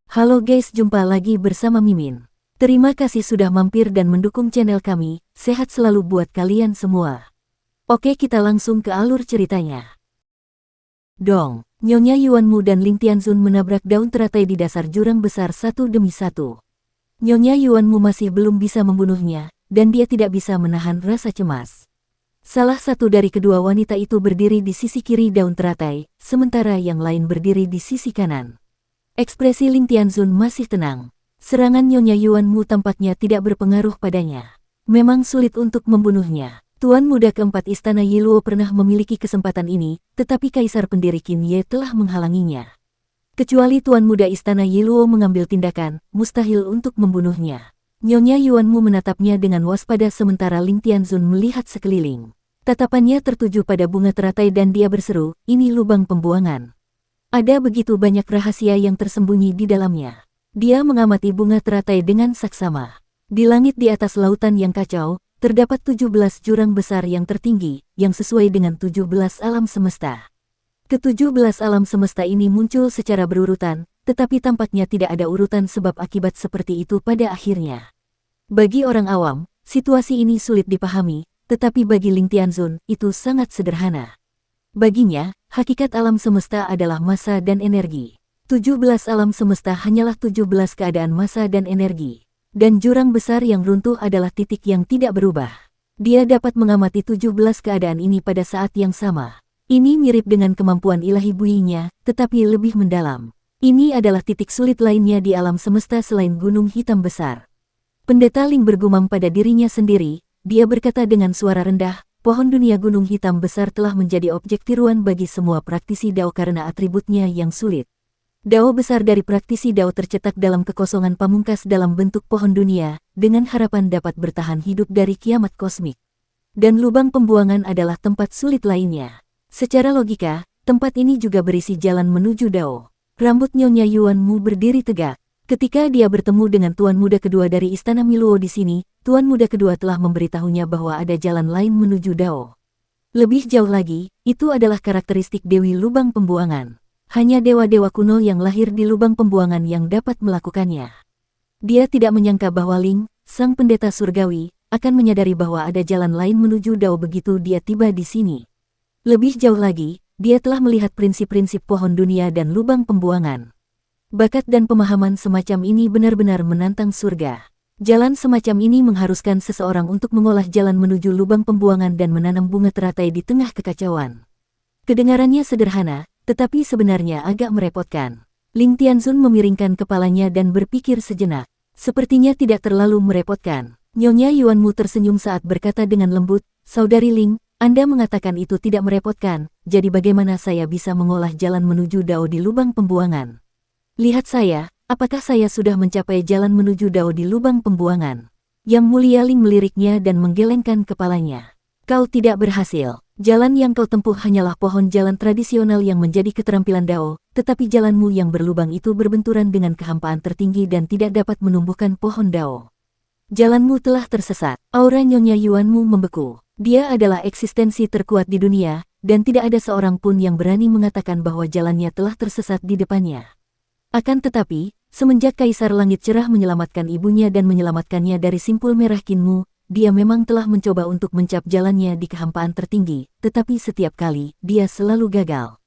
Halo guys, jumpa lagi bersama Mimin. Terima kasih sudah mampir dan mendukung channel kami, sehat selalu buat kalian semua. Oke, kita langsung ke alur ceritanya. Dong, Nyonya Yuanmu dan Ling Tianzun menabrak daun teratai di dasar jurang besar satu demi satu. Nyonya Yuanmu masih belum bisa membunuhnya, dan dia tidak bisa menahan rasa cemas. Salah satu dari kedua wanita itu berdiri di sisi kiri daun teratai, sementara yang lain berdiri di sisi kanan. Ekspresi Ling Tianzun masih tenang. Serangan Nyonya Yuanmu tampaknya tidak berpengaruh padanya. Memang sulit untuk membunuhnya. Tuan muda keempat istana Yiluo pernah memiliki kesempatan ini, tetapi kaisar pendiri Qin Ye telah menghalanginya. Kecuali tuan muda istana Yiluo mengambil tindakan, mustahil untuk membunuhnya. Nyonya Yuanmu menatapnya dengan waspada sementara Ling Tianzun melihat sekeliling. Tatapannya tertuju pada bunga teratai dan dia berseru, "Ini lubang pembuangan." Ada begitu banyak rahasia yang tersembunyi di dalamnya. Dia mengamati bunga teratai dengan saksama. Di langit di atas lautan yang kacau, terdapat 17 jurang besar yang tertinggi, yang sesuai dengan 17 alam semesta. Ke-17 alam semesta ini muncul secara berurutan, tetapi tampaknya tidak ada urutan sebab akibat seperti itu pada akhirnya. Bagi orang awam, situasi ini sulit dipahami, tetapi bagi Ling Tianzun, itu sangat sederhana. Baginya, hakikat alam semesta adalah massa dan energi. 17 alam semesta hanyalah 17 keadaan massa dan energi. Dan jurang besar yang runtuh adalah titik yang tidak berubah. Dia dapat mengamati 17 keadaan ini pada saat yang sama. Ini mirip dengan kemampuan ilahi buinya, tetapi lebih mendalam. Ini adalah titik sulit lainnya di alam semesta selain gunung hitam besar. Pendeta Ling bergumam pada dirinya sendiri, dia berkata dengan suara rendah, "Pohon dunia gunung hitam besar telah menjadi objek tiruan bagi semua praktisi Dao karena atributnya yang sulit. Dao besar dari praktisi Dao tercetak dalam kekosongan pamungkas dalam bentuk pohon dunia, dengan harapan dapat bertahan hidup dari kiamat kosmik. Dan lubang pembuangan adalah tempat sulit lainnya. Secara logika, tempat ini juga berisi jalan menuju Dao." Rambut Nyonya Yuanmu berdiri tegak. Ketika dia bertemu dengan tuan muda kedua dari istana Miluo di sini, tuan muda kedua telah memberitahunya bahwa ada jalan lain menuju Dao. Lebih jauh lagi, itu adalah karakteristik Dewi Lubang Pembuangan. Hanya dewa-dewa kuno yang lahir di lubang pembuangan yang dapat melakukannya. Dia tidak menyangka bahwa Ling, sang pendeta surgawi, akan menyadari bahwa ada jalan lain menuju Dao begitu dia tiba di sini. Lebih jauh lagi, dia telah melihat prinsip-prinsip pohon dunia dan lubang pembuangan. Bakat dan pemahaman semacam ini benar-benar menantang surga. Jalan semacam ini mengharuskan seseorang untuk mengolah jalan menuju lubang pembuangan dan menanam bunga teratai di tengah kekacauan. Kedengarannya sederhana, tetapi sebenarnya agak merepotkan. Ling Tianzun memiringkan kepalanya dan berpikir sejenak. Sepertinya tidak terlalu merepotkan. Nyonya Yuanmu tersenyum saat berkata dengan lembut, "Saudari Ling, Anda mengatakan itu tidak merepotkan, jadi bagaimana saya bisa mengolah jalan menuju Dao di lubang pembuangan? Lihat saya, apakah saya sudah mencapai jalan menuju Dao di lubang pembuangan?" Yang Mulia Ling meliriknya dan menggelengkan kepalanya. "Kau tidak berhasil. Jalan yang kau tempuh hanyalah pohon jalan tradisional yang menjadi keterampilan Dao, tetapi jalanmu yang berlubang itu berbenturan dengan kehampaan tertinggi dan tidak dapat menumbuhkan pohon Dao. Jalanmu telah tersesat." Aura Nyonya Yuanmu membeku. Dia adalah eksistensi terkuat di dunia, dan tidak ada seorang pun yang berani mengatakan bahwa jalannya telah tersesat di depannya. Akan tetapi, semenjak Kaisar Langit Cerah menyelamatkan ibunya dan menyelamatkannya dari simpul merah Qinmu, dia memang telah mencoba untuk mencap jalannya di kehampaan tertinggi, tetapi setiap kali, dia selalu gagal.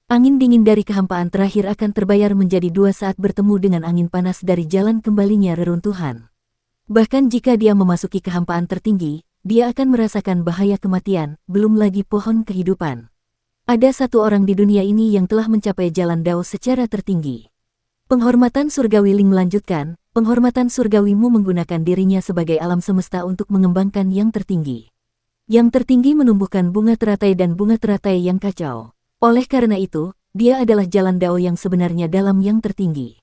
Angin dingin dari kehampaan terakhir akan terbayar menjadi dua saat bertemu dengan angin panas dari jalan kembalinya reruntuhan. Bahkan jika dia memasuki kehampaan tertinggi, dia akan merasakan bahaya kematian, belum lagi pohon kehidupan. Ada satu orang di dunia ini yang telah mencapai jalan Dao secara tertinggi. Penghormatan surgawi Ling melanjutkan, penghormatan surgawimu menggunakan dirinya sebagai alam semesta untuk mengembangkan yang tertinggi. Yang tertinggi menumbuhkan bunga teratai dan bunga teratai yang kacau. Oleh karena itu, dia adalah jalan Dao yang sebenarnya dalam yang tertinggi.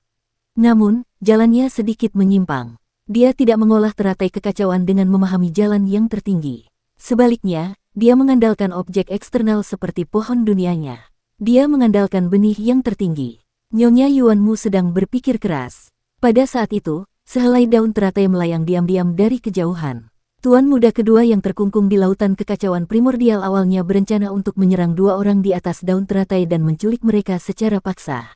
Namun, jalannya sedikit menyimpang. Dia tidak mengolah teratai kekacauan dengan memahami jalan yang tertinggi. Sebaliknya, dia mengandalkan objek eksternal seperti pohon dunianya. Dia mengandalkan benih yang tertinggi. Nyonya Yuanmu sedang berpikir keras. Pada saat itu, sehelai daun teratai melayang diam-diam dari kejauhan. Tuan muda kedua yang terkungkung di lautan kekacauan primordial awalnya berencana untuk menyerang dua orang di atas daun teratai dan menculik mereka secara paksa.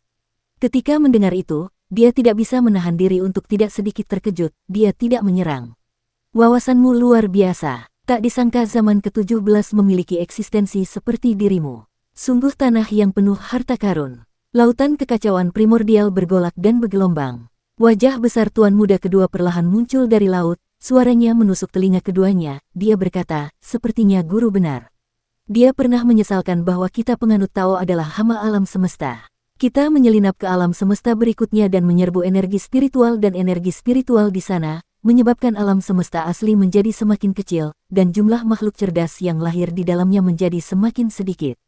Ketika mendengar itu, dia tidak bisa menahan diri untuk tidak sedikit terkejut, dia tidak menyerang. Wawasanmu luar biasa, tak disangka zaman ke-17 memiliki eksistensi seperti dirimu. Sungguh tanah yang penuh harta karun. Lautan kekacauan primordial bergolak dan bergelombang. Wajah besar Tuan Muda kedua perlahan muncul dari laut, suaranya menusuk telinga keduanya, dia berkata, sepertinya guru benar. Dia pernah menyesalkan bahwa kita penganut Tao adalah hama alam semesta. Kita menyelinap ke alam semesta berikutnya dan menyerbu energi spiritual di sana, menyebabkan alam semesta asli menjadi semakin kecil, dan jumlah makhluk cerdas yang lahir di dalamnya menjadi semakin sedikit.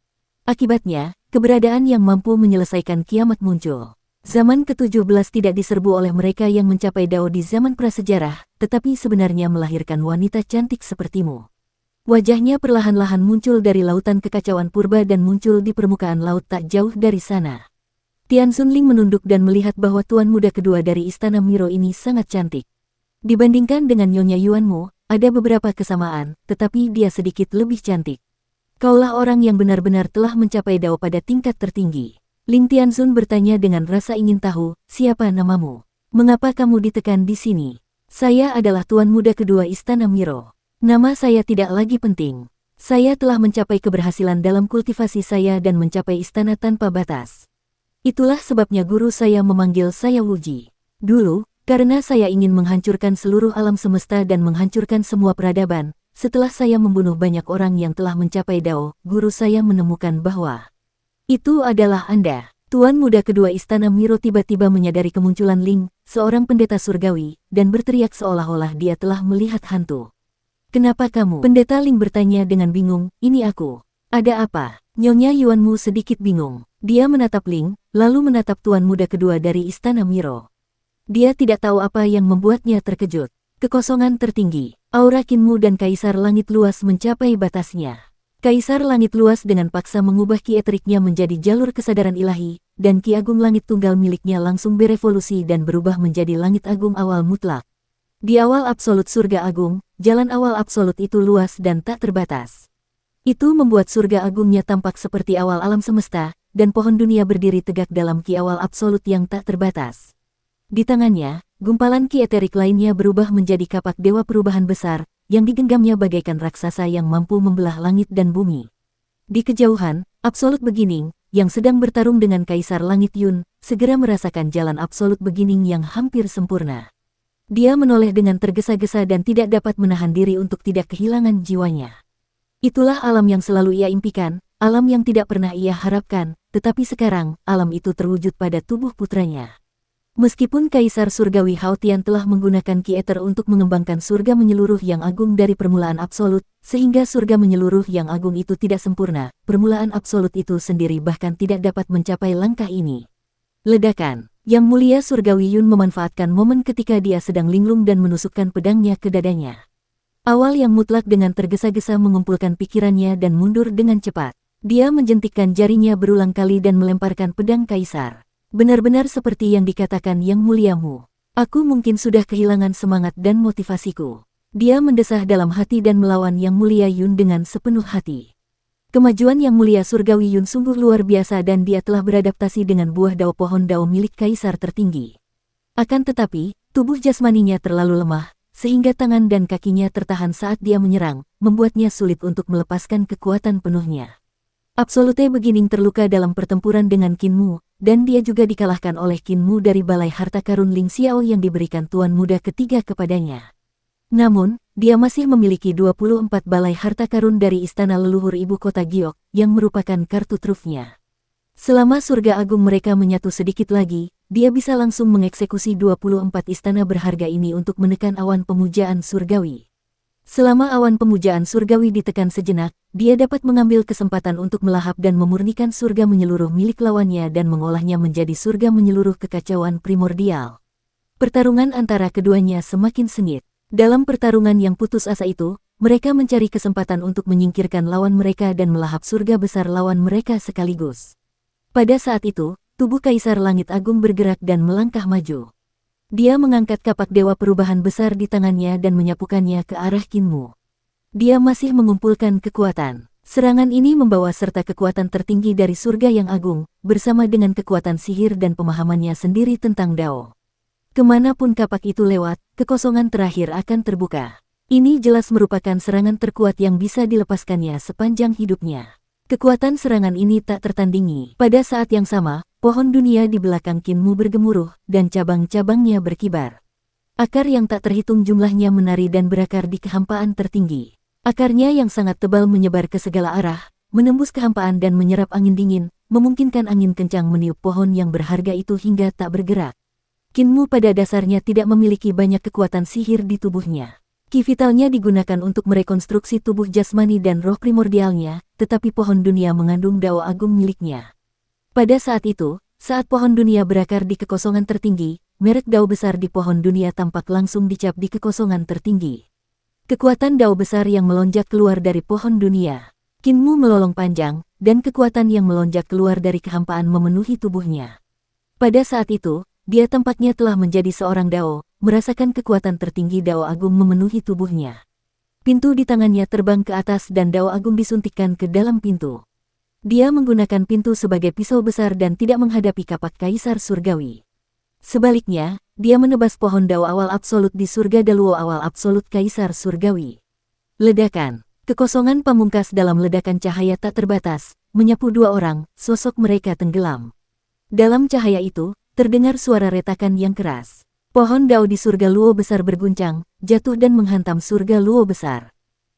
Akibatnya, keberadaan yang mampu menyelesaikan kiamat muncul. Zaman ke-17 tidak diserbu oleh mereka yang mencapai Dao di zaman prasejarah, tetapi sebenarnya melahirkan wanita cantik sepertimu. Wajahnya perlahan-lahan muncul dari lautan kekacauan purba dan muncul di permukaan laut tak jauh dari sana. Tian Xunling menunduk dan melihat bahwa Tuan Muda kedua dari Istana Miro ini sangat cantik. Dibandingkan dengan Nyonya Yuanmu, ada beberapa kesamaan, tetapi dia sedikit lebih cantik. Kaulah orang yang benar-benar telah mencapai Dao pada tingkat tertinggi. Ling Tianxun bertanya dengan rasa ingin tahu, siapa namamu? Mengapa kamu ditekan di sini? Saya adalah Tuan Muda kedua Istana Miro. Nama saya tidak lagi penting. Saya telah mencapai keberhasilan dalam kultivasi saya dan mencapai istana tanpa batas. Itulah sebabnya guru saya memanggil saya Wuji. Dulu, karena saya ingin menghancurkan seluruh alam semesta dan menghancurkan semua peradaban, setelah saya membunuh banyak orang yang telah mencapai Dao, guru saya menemukan bahwa itu adalah Anda. Tuan Muda kedua Istana Miro tiba-tiba menyadari kemunculan Ling, seorang pendeta surgawi, dan berteriak seolah-olah dia telah melihat hantu. Kenapa kamu? Pendeta Ling bertanya dengan bingung, ini aku. Ada apa? Nyonya Yuanmu sedikit bingung. Dia menatap Ling, lalu menatap Tuan Muda kedua dari Istana Miro. Dia tidak tahu apa yang membuatnya terkejut. Kekosongan tertinggi, aura Kinmu dan Kaisar Langit Luas mencapai batasnya. Kaisar Langit Luas dengan paksa mengubah ki eteriknya menjadi jalur kesadaran ilahi, dan Ki Agung Langit Tunggal miliknya langsung berevolusi dan berubah menjadi Langit Agung awal mutlak. Di awal absolut surga agung, jalan awal absolut itu luas dan tak terbatas. Itu membuat surga agungnya tampak seperti awal alam semesta, dan pohon dunia berdiri tegak dalam ki awal absolut yang tak terbatas. Di tangannya, gumpalan ki eterik lainnya berubah menjadi kapak dewa perubahan besar, yang digenggamnya bagaikan raksasa yang mampu membelah langit dan bumi. Di kejauhan, Absolute Beginning, yang sedang bertarung dengan Kaisar Langit Yun, segera merasakan jalan Absolute Beginning yang hampir sempurna. Dia menoleh dengan tergesa-gesa dan tidak dapat menahan diri untuk tidak kehilangan jiwanya. Itulah alam yang selalu ia impikan, alam yang tidak pernah ia harapkan, tetapi sekarang, alam itu terwujud pada tubuh putranya. Meskipun Kaisar Surgawi Hao Tian telah menggunakan ki eter untuk mengembangkan surga menyeluruh yang agung dari permulaan absolut, sehingga surga menyeluruh yang agung itu tidak sempurna, permulaan absolut itu sendiri bahkan tidak dapat mencapai langkah ini. Ledakan. Yang Mulia Surgawi Yun memanfaatkan momen ketika dia sedang linglung dan menusukkan pedangnya ke dadanya. Awal yang mutlak dengan tergesa-gesa mengumpulkan pikirannya dan mundur dengan cepat. Dia menjentikkan jarinya berulang kali dan melemparkan pedang Kaisar. Benar-benar seperti yang dikatakan Yang Muliamu. Aku mungkin sudah kehilangan semangat dan motivasiku. Dia mendesah dalam hati dan melawan Yang Mulia Yun dengan sepenuh hati. Kemajuan Yang Mulia Surgawi Yun sungguh luar biasa dan dia telah beradaptasi dengan buah dao pohon dao milik Kaisar tertinggi. Akan tetapi, tubuh jasmaninya terlalu lemah, sehingga tangan dan kakinya tertahan saat dia menyerang, membuatnya sulit untuk melepaskan kekuatan penuhnya. Absolute Beginning terluka dalam pertempuran dengan Kinmu, dan dia juga dikalahkan oleh Kinmu dari Balai Harta Karun Ling Xiao yang diberikan Tuan Muda ketiga kepadanya. Namun, dia masih memiliki 24 balai harta karun dari istana leluhur ibu kota Giok, yang merupakan kartu trufnya. Selama surga agung mereka menyatu sedikit lagi, dia bisa langsung mengeksekusi 24 istana berharga ini untuk menekan awan pemujaan surgawi. Selama awan pemujaan surgawi ditekan sejenak, dia dapat mengambil kesempatan untuk melahap dan memurnikan surga menyeluruh milik lawannya dan mengolahnya menjadi surga menyeluruh kekacauan primordial. Pertarungan antara keduanya semakin sengit. Dalam pertarungan yang putus asa itu, mereka mencari kesempatan untuk menyingkirkan lawan mereka dan melahap surga besar lawan mereka sekaligus. Pada saat itu, tubuh Kaisar Langit Agung bergerak dan melangkah maju. Dia mengangkat kapak dewa perubahan besar di tangannya dan menyapukannya ke arah Kinmu. Dia masih mengumpulkan kekuatan. Serangan ini membawa serta kekuatan tertinggi dari surga yang agung, bersama dengan kekuatan sihir dan pemahamannya sendiri tentang Dao. Kemanapun kapak itu lewat, kekosongan terakhir akan terbuka. Ini jelas merupakan serangan terkuat yang bisa dilepaskannya sepanjang hidupnya. Kekuatan serangan ini tak tertandingi. Pada saat yang sama, pohon dunia di belakang Qin Mu bergemuruh, dan cabang-cabangnya berkibar. Akar yang tak terhitung jumlahnya menari dan berakar di kehampaan tertinggi. Akarnya yang sangat tebal menyebar ke segala arah, menembus kehampaan dan menyerap angin dingin, memungkinkan angin kencang meniup pohon yang berharga itu hingga tak bergerak. Qin Mu pada dasarnya tidak memiliki banyak kekuatan sihir di tubuhnya. Ki vitalnya digunakan untuk merekonstruksi tubuh jasmani dan roh primordialnya, tetapi pohon dunia mengandung Dao agung miliknya. Pada saat itu, saat pohon dunia berakar di kekosongan tertinggi, merek Dao besar di pohon dunia tampak langsung dicap di kekosongan tertinggi. Kekuatan Dao besar yang melonjak keluar dari pohon dunia. Qin Mu melolong panjang, dan kekuatan yang melonjak keluar dari kehampaan memenuhi tubuhnya. Pada saat itu, dia tampaknya telah menjadi seorang Dao, merasakan kekuatan tertinggi Dao agung memenuhi tubuhnya. Pintu di tangannya terbang ke atas dan Dao agung disuntikkan ke dalam pintu. Dia menggunakan pintu sebagai pisau besar dan tidak menghadapi kapak kaisar surgawi. Sebaliknya, dia menebas pohon Dao awal absolut di surga Daluo awal absolut kaisar surgawi. Ledakan. Kekosongan pamungkas dalam ledakan cahaya tak terbatas, menyapu dua orang, sosok mereka tenggelam. Dalam cahaya itu, terdengar suara retakan yang keras. Pohon Dao di surga Luo besar berguncang, jatuh dan menghantam surga Luo besar.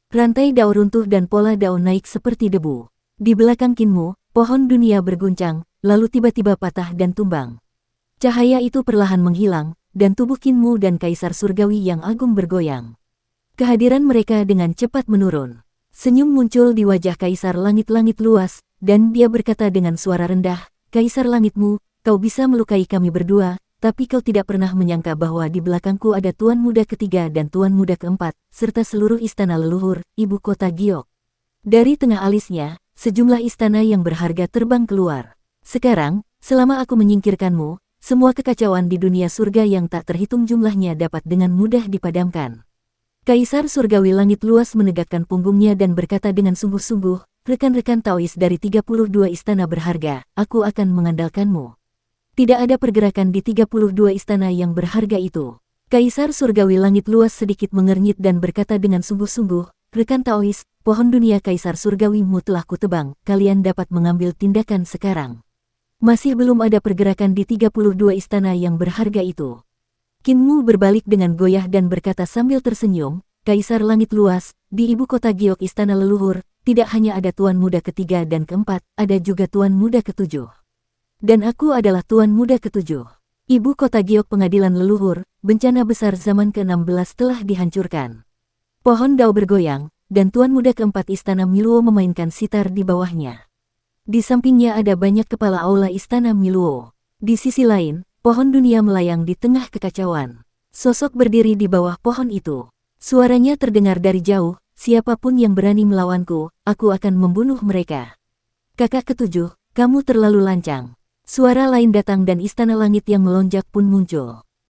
Rantai Dao runtuh dan pola Dao naik seperti debu. Di belakang Qin Mu, pohon dunia berguncang, lalu tiba-tiba patah dan tumbang. Cahaya itu perlahan menghilang, dan tubuh Qin Mu dan Kaisar Surgawi yang agung bergoyang. Kehadiran mereka dengan cepat menurun. Senyum muncul di wajah Kaisar Langit-Langit luas, dan dia berkata dengan suara rendah, "Kaisar Langitmu, kau bisa melukai kami berdua, tapi kau tidak pernah menyangka bahwa di belakangku ada Tuan Muda ketiga dan Tuan Muda keempat, serta seluruh istana leluhur, ibu kota Giok." Dari tengah alisnya, sejumlah istana yang berharga terbang keluar. "Sekarang, selama aku menyingkirkanmu, semua kekacauan di dunia surga yang tak terhitung jumlahnya dapat dengan mudah dipadamkan." Kaisar Surgawi Langit luas menegakkan punggungnya dan berkata dengan sungguh-sungguh, "Rekan-rekan Taois dari 32 istana berharga, aku akan mengandalkanmu." Tidak ada pergerakan di 32 istana yang berharga itu. Kaisar Surgawi Langit luas sedikit mengernyit dan berkata dengan sungguh-sungguh, "Rekan Taois, pohon dunia Kaisar Surgawimu telah kutebang, kalian dapat mengambil tindakan sekarang." Masih belum ada pergerakan di 32 istana yang berharga itu. Qin Mu berbalik dengan goyah dan berkata sambil tersenyum, "Kaisar Langit luas, di ibu kota Giok istana leluhur, tidak hanya ada Tuan Muda ketiga dan keempat, ada juga Tuan Muda ketujuh. Dan aku adalah Tuan Muda ketujuh. Ibu kota Giok pengadilan leluhur, bencana besar zaman ke-16 telah dihancurkan." Pohon Dao bergoyang, dan Tuan Muda keempat istana Miluo memainkan sitar di bawahnya. Di sampingnya ada banyak kepala aula istana Miluo. Di sisi lain, pohon dunia melayang di tengah kekacauan. Sosok berdiri di bawah pohon itu. Suaranya terdengar dari jauh, "Siapapun yang berani melawanku, aku akan membunuh mereka." "Kakak ketujuh, kamu terlalu lancang." Suara lain datang dan istana langit yang melonjak pun muncul.